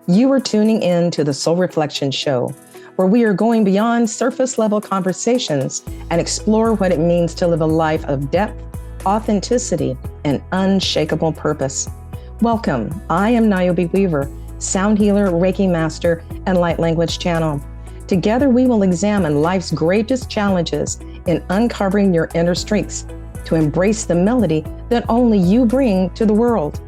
You are tuning in to the Soul Reflection Show, where we are going beyond surface level conversations and explore what it means to live a life of depth, authenticity, and unshakable purpose. Welcome. I am Niobe Weaver, sound healer, Reiki master, and light language channel. Together, we will examine life's greatest challenges in uncovering your inner strengths to embrace the melody that only you bring to the world.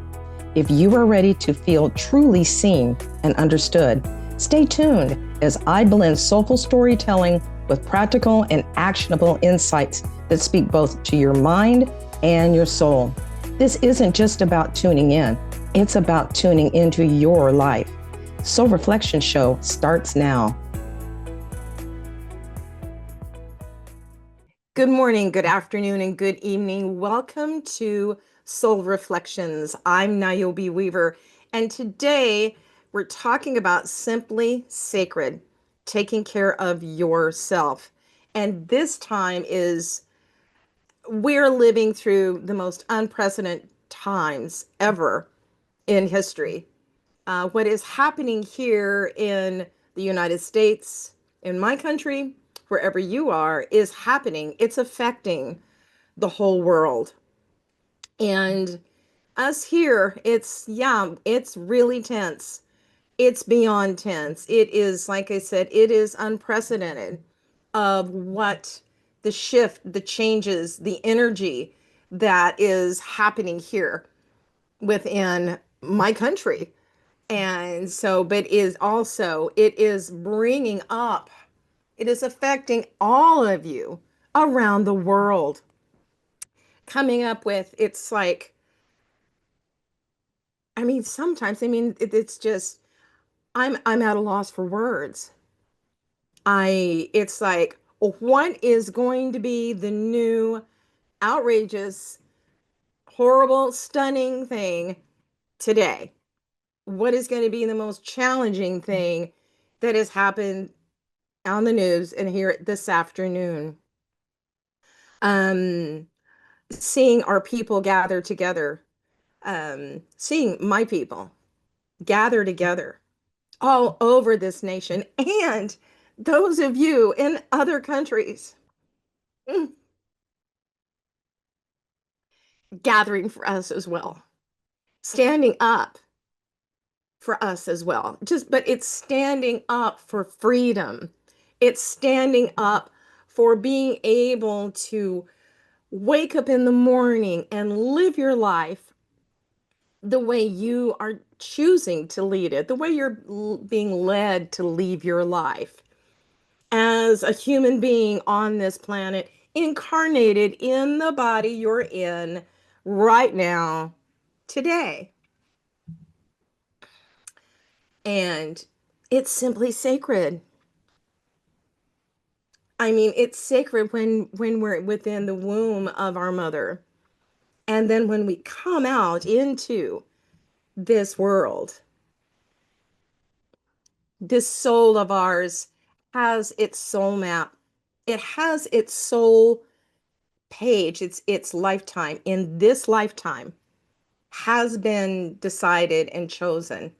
If you are ready to feel truly seen and understood, stay tuned as I blend soulful storytelling with practical and actionable insights that speak both to your mind and your soul. This isn't just about tuning in, it's about tuning into your life. Soul Reflection Show starts now. Good morning, good afternoon, and good evening. Welcome to Soul Reflections. I'm Niobe Weaver, and today we're talking about simply sacred, taking care of yourself. And this time we're living through the most unprecedented times ever in history. What is happening here in the United States, in my country, wherever you are, is happening. It's affecting the whole world. And us here, it's really tense. It's beyond tense. It is, like I said, it is unprecedented of what the shift, the changes, the energy that is happening here within my country. And so, but it is bringing up, it is affecting all of you around the world. Coming up with, it's like, sometimes, it's just, I'm at a loss for words. It's like, what is going to be the new outrageous, horrible, stunning thing today? What is going to be the most challenging thing that has happened on the news and here this afternoon? Um, Seeing our people gather together, seeing my people gather together all over this nation, and those of you in other countries gathering for us as well, standing up for us as well. But it's standing up for freedom. It's standing up for being able to wake up in the morning and live your life the way you are choosing to lead it, the way you're being led to live your life as a human being on this planet, incarnated in the body you're in right now, today. And it's simply sacred. It's sacred when we're within the womb of our mother. And then when we come out into this world, this soul of ours has its soul map. It has its soul page. Its lifetime in this lifetime has been decided and chosen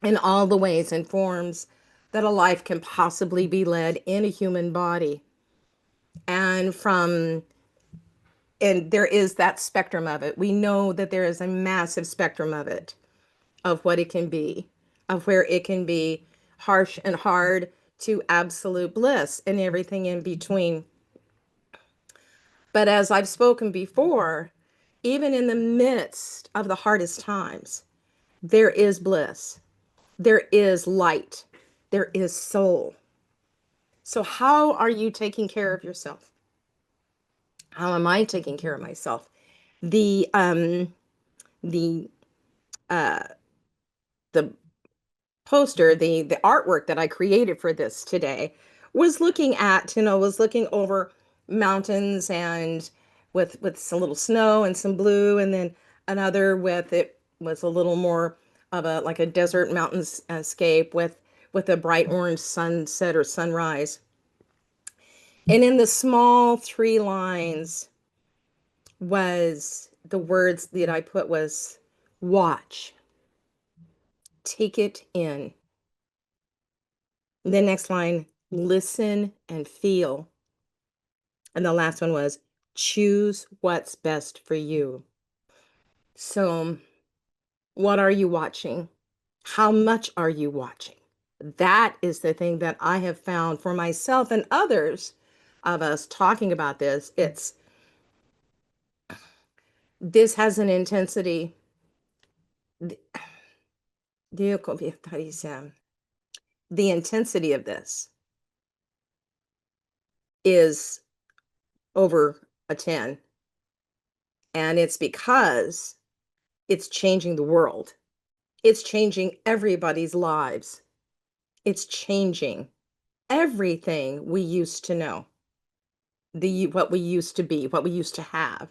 in all the ways and forms that a life can possibly be led in a human body. And there is that spectrum of it. We know that there is a massive spectrum of it, of what it can be, of where it can be harsh and hard to absolute bliss and everything in between. But as I've spoken before, even in the midst of the hardest times, there is bliss, there is light, there is soul. So how are you taking care of yourself? How am I taking care of myself? The the uh, the poster, the artwork that I created for this today was looking over mountains and with some little snow and some blue, and then another with it was a little more of a like a desert mountainscape with a bright orange sunset or sunrise. And in the small three lines was the words that I put was watch, take it in. The next line, listen and feel. And the last one was choose what's best for you. So, what are you watching? How much are you watching? That is the thing that I have found for myself and others of us talking about this. This has an intensity. The intensity of this is over a 10. And it's because it's changing the world. It's changing everybody's lives. It's changing everything we used to know, what we used to be, what we used to have.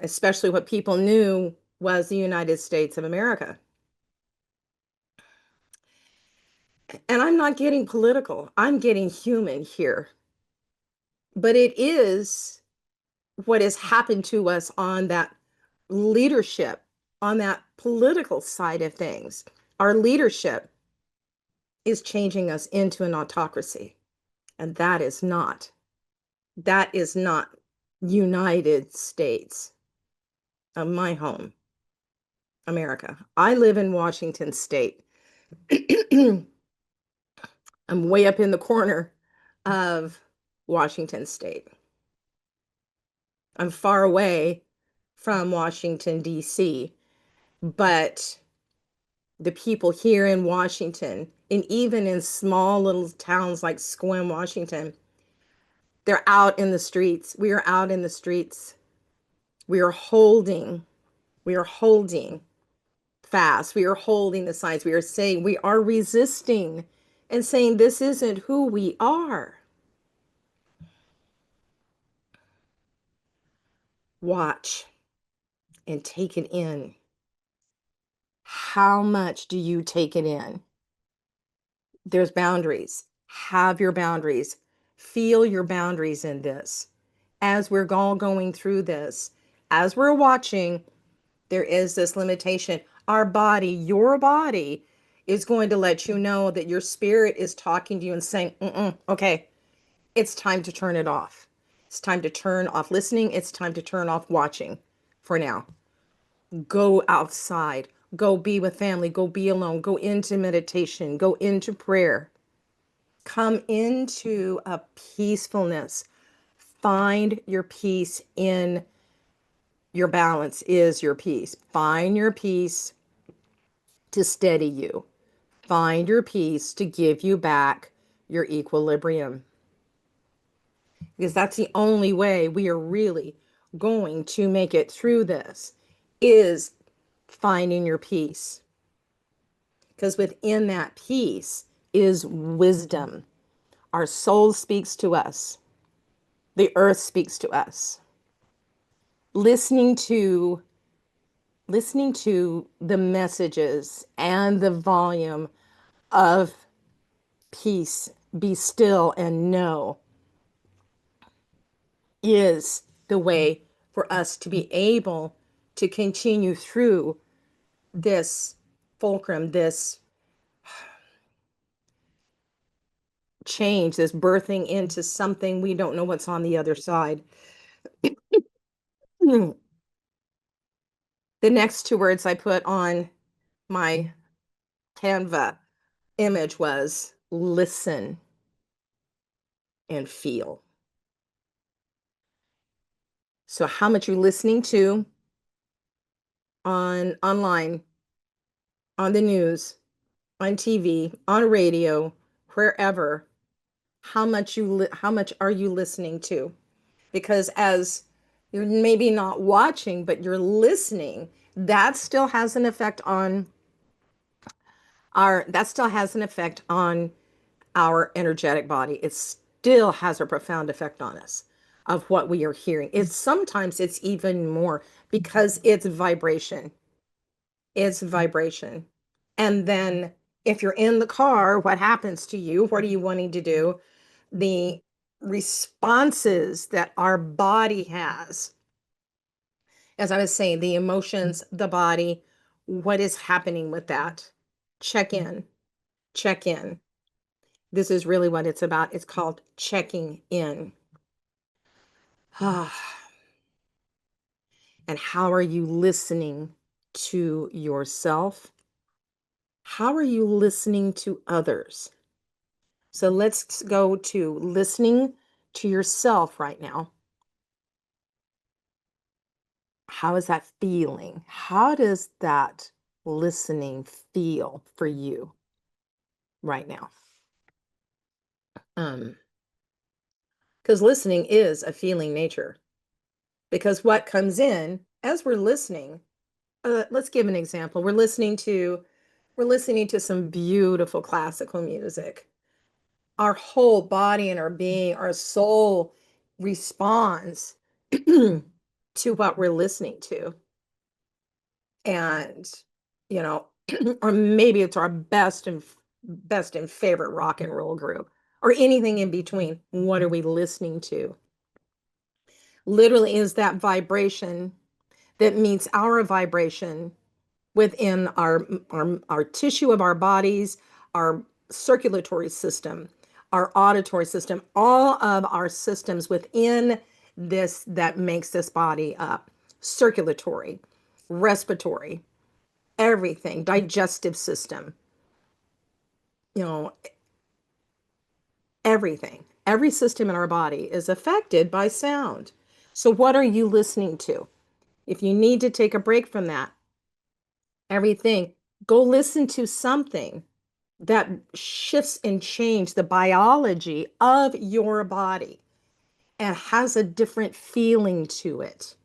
Especially what people knew was the United States of America. And I'm not getting political. I'm getting human here. But it is what has happened to us on that leadership, on that political side of things. Our leadership is changing us into an autocracy. And that is not United States of my home, America. I live in Washington State. I'm way up in the corner of Washington State. I'm far away from Washington, D.C., but the people here in Washington, and even in small little towns like Sequim, Washington, they're out in the streets. We are out in the streets. We are holding, we are holding fast. We are holding the signs. We are saying, we are resisting and saying, this isn't who we are. Watch and take it in. How much do you take it in? There's boundaries. Have your boundaries. Feel your boundaries in this. As we're all going through this, as we're watching, there is this limitation. Our body, your body, is going to let you know that your spirit is talking to you and saying, okay, it's time to turn it off. It's time to turn off listening. It's time to turn off watching for now. Go outside. Go be with family. Go be alone. Go into meditation. Go into prayer. Come into a peacefulness. Find your peace in your balance is your peace. Find your peace to steady you. Find your peace to give you back your equilibrium. Because that's the only way we are really going to make it through this is finding your peace. Because within that peace is wisdom. Our soul speaks to us. The earth speaks to us. Listening to the messages and the volume of peace, be still and know, is the way for us to be able to continue through this fulcrum, this change, this birthing into something we don't know what's on the other side. The next two words I put on my Canva image was listen and feel. So how much you're listening to online, on the news, on TV, on radio, wherever, how much are you listening to? Because as you're maybe not watching, but you're listening, that still has an effect on our energetic body. It still has a profound effect on us of what we are hearing. Sometimes it's even more because it's vibration. It's vibration. And then if you're in the car, what happens to you? What are you wanting to do? The responses that our body has, as I was saying, the emotions, the body, what is happening with that? check in, check in. This is really what it's about. It's called checking in. And how are you listening to yourself? How are you listening to others? So let's go to listening to yourself right now. How is that feeling? How does that listening feel for you right now? Because listening is a feeling nature. Because what comes in as we're listening, let's give an example. We're listening to some beautiful classical music. Our whole body and our being, our soul responds to what we're listening to. And, you know, or maybe it's our best and favorite rock and roll group or anything in between. What are we listening to? Literally is that vibration that meets our vibration within our tissue of our bodies, our circulatory system, our auditory system, all of our systems within this that makes this body up. Circulatory, respiratory, everything, digestive system, you know, everything. Every system in our body is affected by sound. So what are you listening to? If you need to take a break from that, everything, go listen to something that shifts and changes the biology of your body and has a different feeling to it.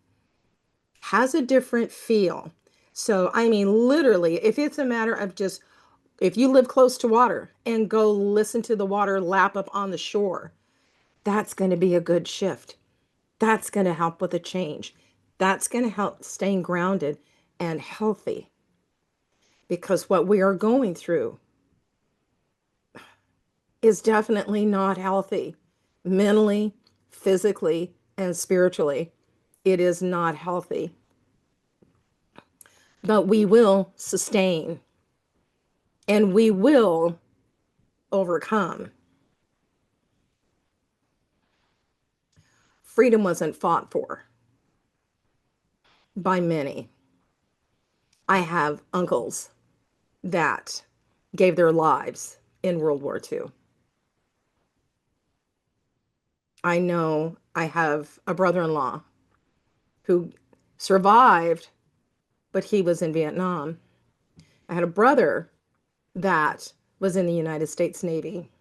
Has a different feel. So, I mean, literally, if it's a matter of just, if you live close to water and go listen to the water lap up on the shore, that's going to be a good shift. That's going to help with a change. That's going to help staying grounded and healthy because what we are going through is definitely not healthy mentally, physically, and spiritually. It is not healthy. But we will sustain and we will overcome. Freedom wasn't fought for by many. I have uncles that gave their lives in World War II. I know I have a brother-in-law who survived, but he was in Vietnam. I had a brother that was in the United States Navy.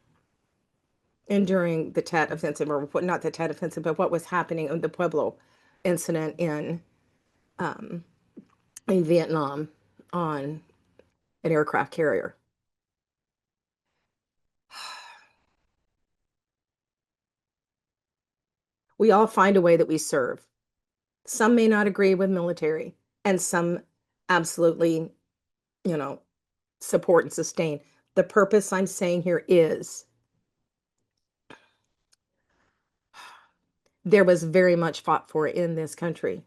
And during the Tet Offensive, or not the Tet Offensive, but what was happening in the Pueblo incident in Vietnam on an aircraft carrier. We all find a way that we serve. Some may not agree with military, and some absolutely, you know, support and sustain. The purpose I'm saying here is there was very much fought for in this country,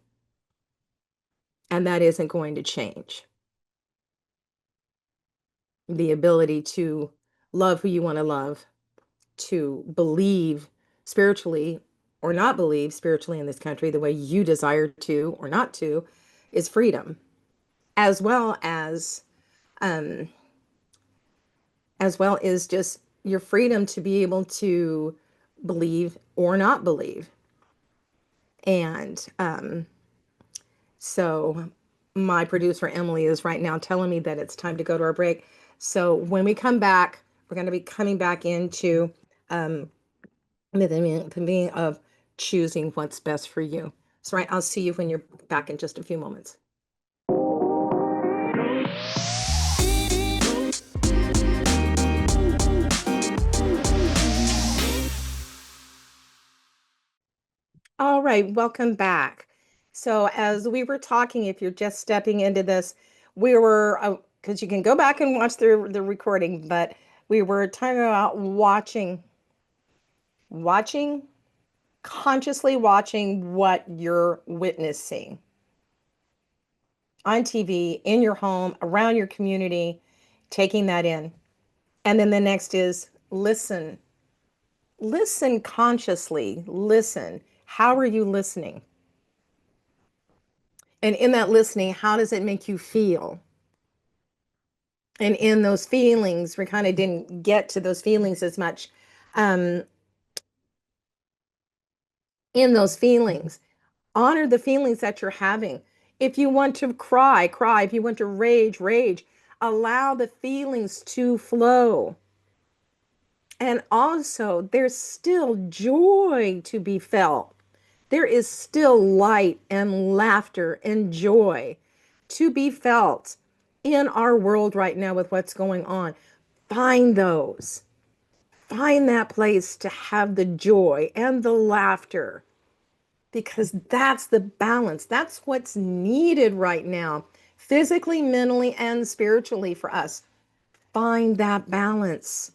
and that isn't going to change. The ability to love who you want to love, to believe spiritually or not believe spiritually in this country the way you desire to or not to, is freedom, as well um, as just your freedom to be able to believe or not believe. And so my producer Emily is right now telling me that it's time to go to our break. So when we come back, we're going to be coming back into um, the meaning of choosing what's best for you. So, right, I'll see you when you're back in just a few moments. All right, welcome back. So, as we were talking, if you're just stepping into this, we were, because you can go back and watch the recording, but we were talking about watching, consciously watching what you're witnessing on TV, in your home, around your community, taking that in. And then the next is listen. Listen consciously. Listen. How are you listening? And in that listening, how does it make you feel? And in those feelings, we kind of didn't get to those feelings as much. Um, in those feelings, honor the feelings that you're having. If you want to cry, cry. If you want to rage, rage. Allow the feelings to flow. And also, there's still joy to be felt. There is still light and laughter and joy to be felt in our world right now with what's going on. Find those. Find that place to have the joy and the laughter because that's the balance. That's what's needed right now, physically, mentally, and spiritually for us. Find that balance.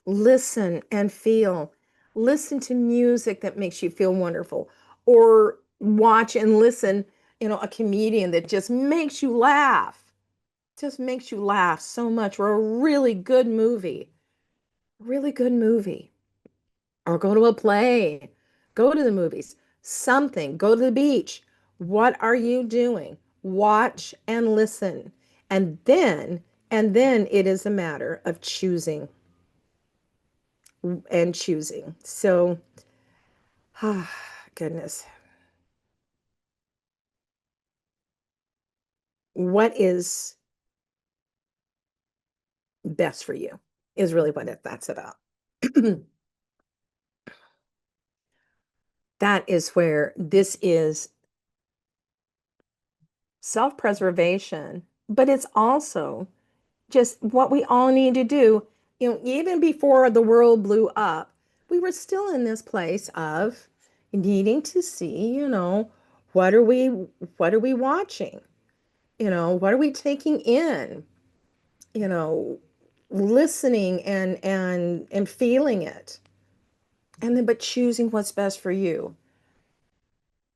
Listen and feel. Listen to music that makes you feel wonderful, or watch and listen, a comedian that just makes you laugh so much, or a really good movie, or go to a play, go to the movies, something, go to the beach. What are you doing? Watch and listen. And then it is a matter of choosing and choosing. So, ah, goodness. What is best for you is really what that's about. That is where this is self-preservation, but it's also just what we all need to do. Even before the world blew up, we were still in this place of needing to see, what are we what are we watching? What are we taking in? you know, Listening and feeling it. And then but choosing what's best for you.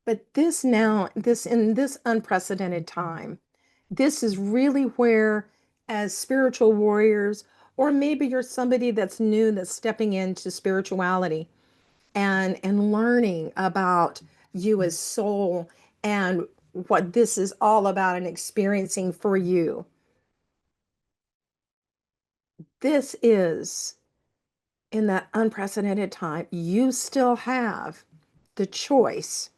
But this in this unprecedented time, this is really where, as spiritual warriors, or maybe you're somebody that's new that's stepping into spirituality and learning about you as soul and what this is all about and experiencing for you. This is in that unprecedented time, you still have the choice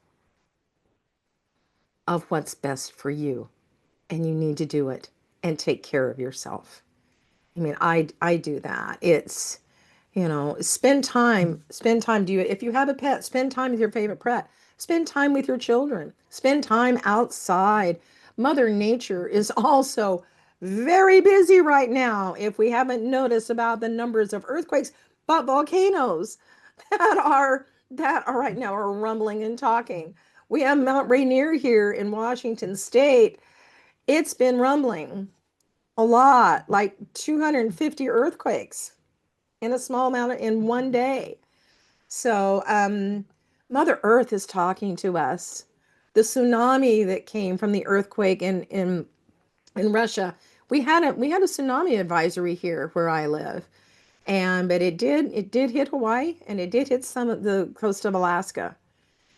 of what's best for you, and you need to do it and take care of yourself. I mean, I do that. It's, spend time. Do you, if you have a pet, spend time with your favorite pet, spend time with your children, spend time outside. Mother Nature is also very busy right now, if we haven't noticed about the numbers of earthquakes, but volcanoes that are right now are rumbling and talking. We have Mount Rainier here in Washington State. It's been rumbling a lot, like 250 earthquakes in a small amount in one day. So, Mother Earth is talking to us. The tsunami that came from the earthquake in Russia, we had a tsunami advisory here where I live, and but it did hit Hawaii, and it did hit some of the coast of Alaska.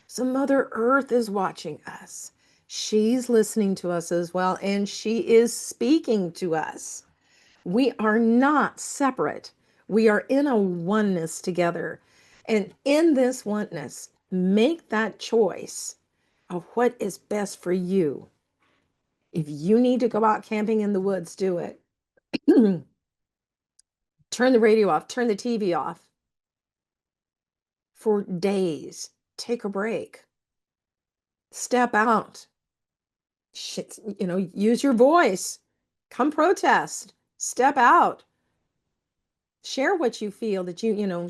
So Mother Earth is watching us. She's listening to us as well, and she is speaking to us. We are not separate. We are in a oneness together. And in this oneness, make that choice of what is best for you. If you need to go out camping in the woods, do it. Turn the radio off, turn the TV off for days. Take a break. Step out. Use your voice. Come protest. Step out. Share what you feel that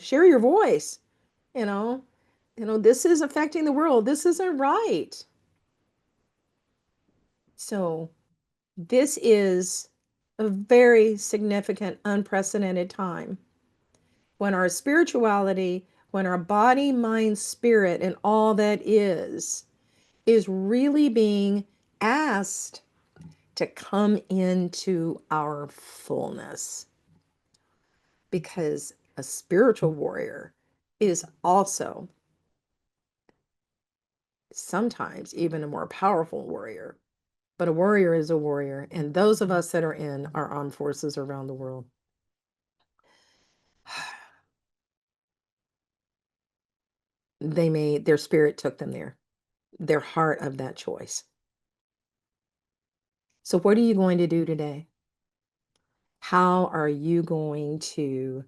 share your voice. You know, this is affecting the world. This isn't right. So, this is a very significant, unprecedented time when our spirituality, when our body, mind, spirit, and all that is really being asked to come into our fullness, because a spiritual warrior is also sometimes even a more powerful warrior. But a warrior is a warrior. And those of us that are in our armed forces around the world, their spirit took them there, their heart of that choice. So, what are you going to do today? How are you going to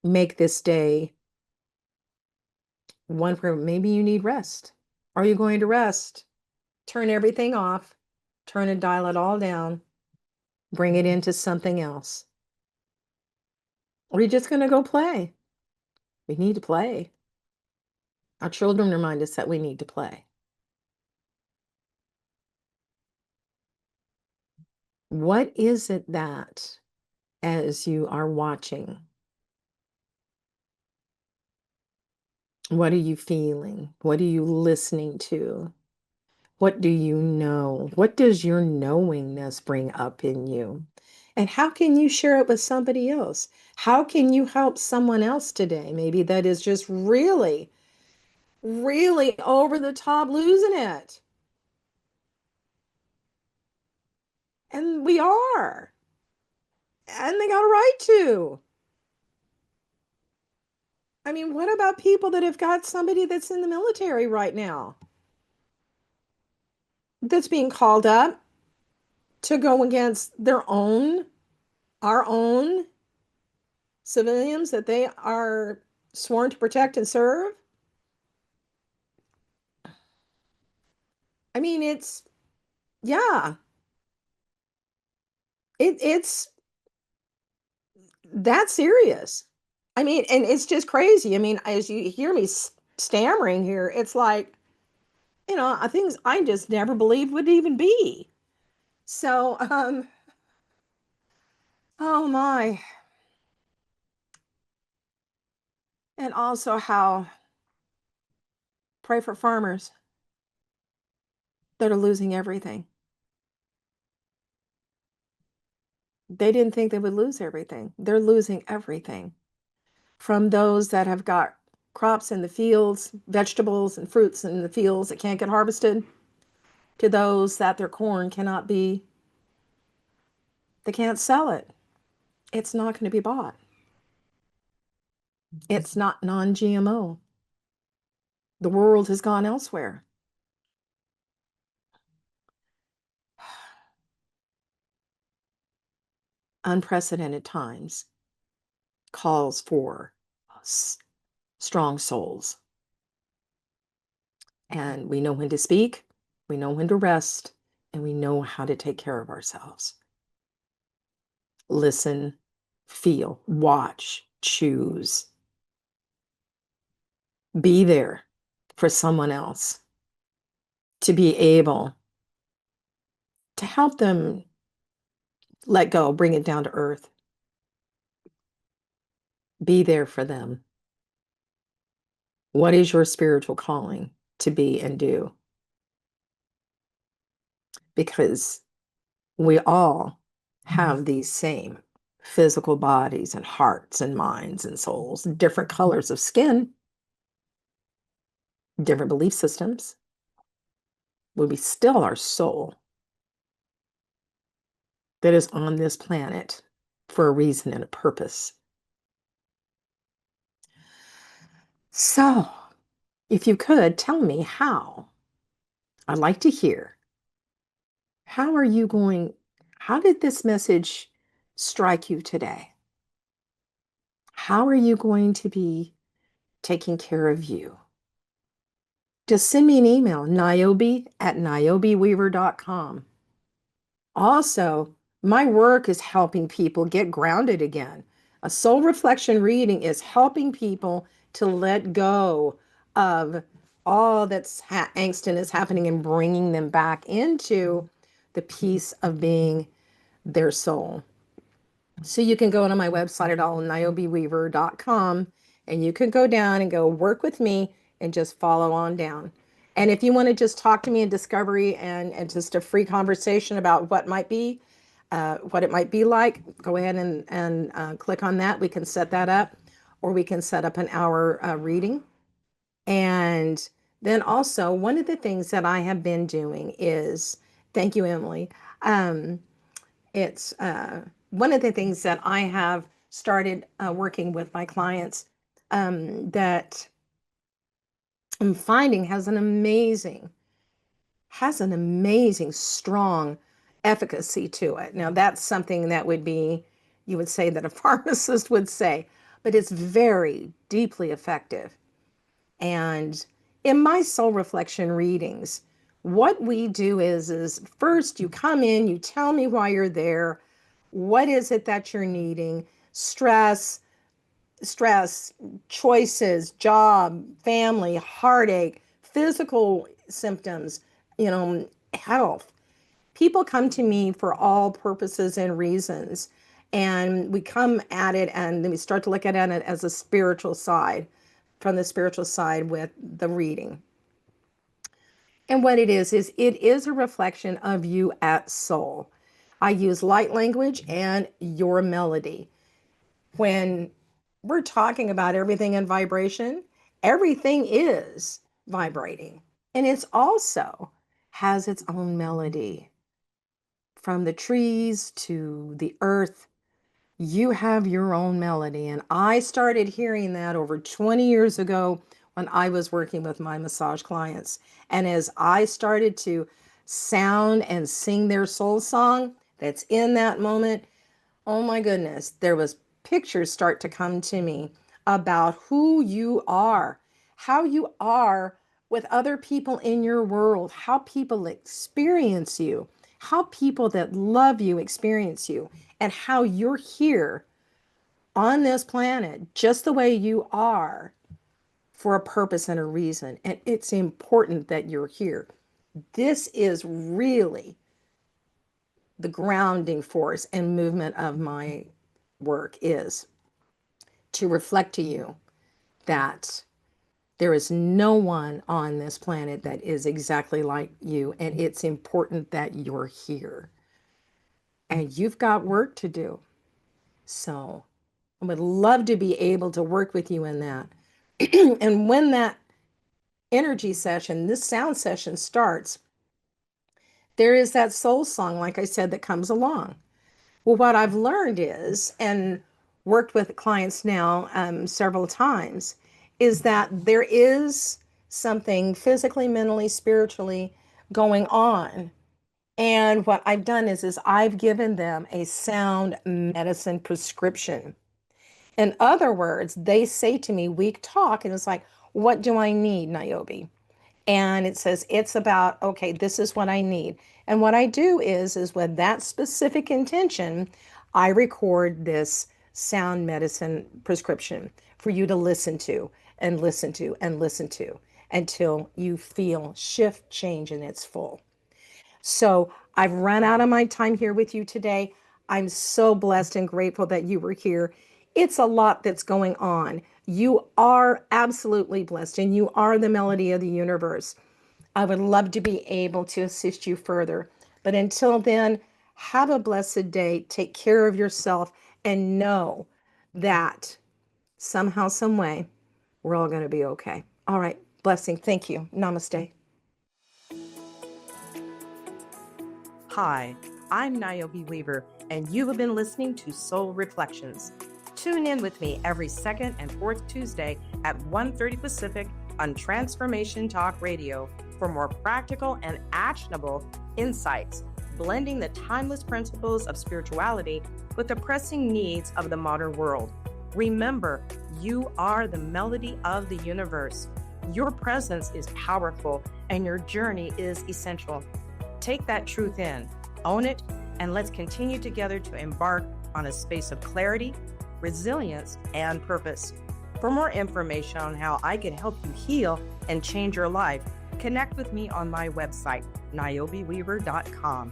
make this day one where maybe you need rest? Are you going to rest? Turn everything off, turn and dial it all down, bring it into something else. Or are you just going to go play? We need to play. Our children remind us that we need to play. What is it that, as you are watching, what are you feeling? What are you listening to? What do you know? What does your knowingness bring up in you? And how can you share it with somebody else? How can you help someone else today? Maybe that is just really, really over the top losing it. And we are. And they got a right to. I mean, what about people that have got somebody that's in the military right now that's being called up to go against our own civilians that they are sworn to protect and serve? I mean, yeah, it's that serious. I mean, and it's just crazy. I mean, as you hear me stammering here, it's like, things I just never believed would even be. So, oh my. And also how pray for farmers that are losing everything. They didn't think they would lose everything. They're losing everything. From those that have got crops in the fields, vegetables and fruits in the fields that can't get harvested, to those that their corn they can't sell it. It's not going to be bought. It's not non-GMO. The world has gone elsewhere. Unprecedented times calls for strong souls. And we know when to speak, we know when to rest, and we know how to take care of ourselves. Listen, feel, watch, choose. Be there for someone else, to be able to help them let go, bring it down to earth. Be there for them. What is your spiritual calling to be and do? Because we all have these same physical bodies and hearts and minds and souls, different colors of skin, different belief systems, but we still are soul that is on this planet for a reason and a purpose. So, if you could tell me how, I'd like to hear, how are you going, how did this message strike you today? How are you going to be taking care of you? Just send me an email, niobe@niobeweaver.com. Also, my work is helping people get grounded again. A soul reflection reading is helping people to let go of all that's angst and is happening and bringing them back into the peace of being their soul. So you can go to my website at all, niobeweaver.com, and you can go down and go work with me and just follow on down. And if you want to just talk to me in discovery and just a free conversation about what it might be like, go ahead and click on that. We can set that up, or we can set up an hour reading. And then also, one of the things that I have been doing is, thank you, Emily. Um, it's one of the things that I have started working with my clients that I'm finding has an amazing, strong efficacy to it. Now, that's something that you would say that a pharmacist would say, but it's very deeply effective. And in my soul reflection readings, what we do is first you come in, you tell me why you're there, what is it that you're needing, stress, choices, job, family, heartache, physical symptoms, health. People come to me for all purposes and reasons. And we come at it and then we start to look at it as a spiritual side, from the spiritual side with the reading. And what it is it is a reflection of you at soul. I use light language and your melody. When we're talking about everything in vibration, everything is vibrating. And it's also has its own melody. From the trees to the earth, you have your own melody. And I started hearing that over 20 years ago when I was working with my massage clients. And as I started to sound and sing their soul song that's in that moment, oh my goodness, there was pictures start to come to me about who you are, how you are with other people in your world, how people experience you, how people that love you experience you, and how you're here on this planet just the way you are for a purpose and a reason. And it's important that you're here. This is really the grounding force and movement of my work, is to reflect to you that there is no one on this planet that is exactly like you, and it's important that you're here and you've got work to do. So I would love to be able to work with you in that. And when that energy session, this sound session starts, there is that soul song, like I said, that comes along. Well, what I've learned is, and worked with clients now several times, is that there is something physically, mentally, spiritually going on. And what I've done is I've given them a sound medicine prescription. In other words, they say to me, we talk, and it's like, what do I need, Niobe? And it says it's about, okay, this is what I need. And what I do is with that specific intention, I record this sound medicine prescription for you to listen to and listen to and listen to until you feel shift, change, and it's full. So I've run out of my time here with you today. I'm so blessed and grateful that you were here. It's a lot that's going on. You are absolutely blessed, and you are the melody of the universe. I would love to be able to assist you further. But until then, have a blessed day. Take care of yourself and know that somehow, some way, we're all going to be okay. All right. Blessing. Thank you. Namaste. Hi, I'm Niobe Weaver, and you have been listening to Soul Reflections. Tune in with me every second and fourth Tuesday at 1:30 Pacific on Transformation Talk Radio for more practical and actionable insights, blending the timeless principles of spirituality with the pressing needs of the modern world. Remember, you are the melody of the universe. Your presence is powerful, and your journey is essential. Take that truth in, own it, and let's continue together to embark on a space of clarity, resilience, and purpose. For more information on how I can help you heal and change your life, connect with me on my website, niobeweaver.com.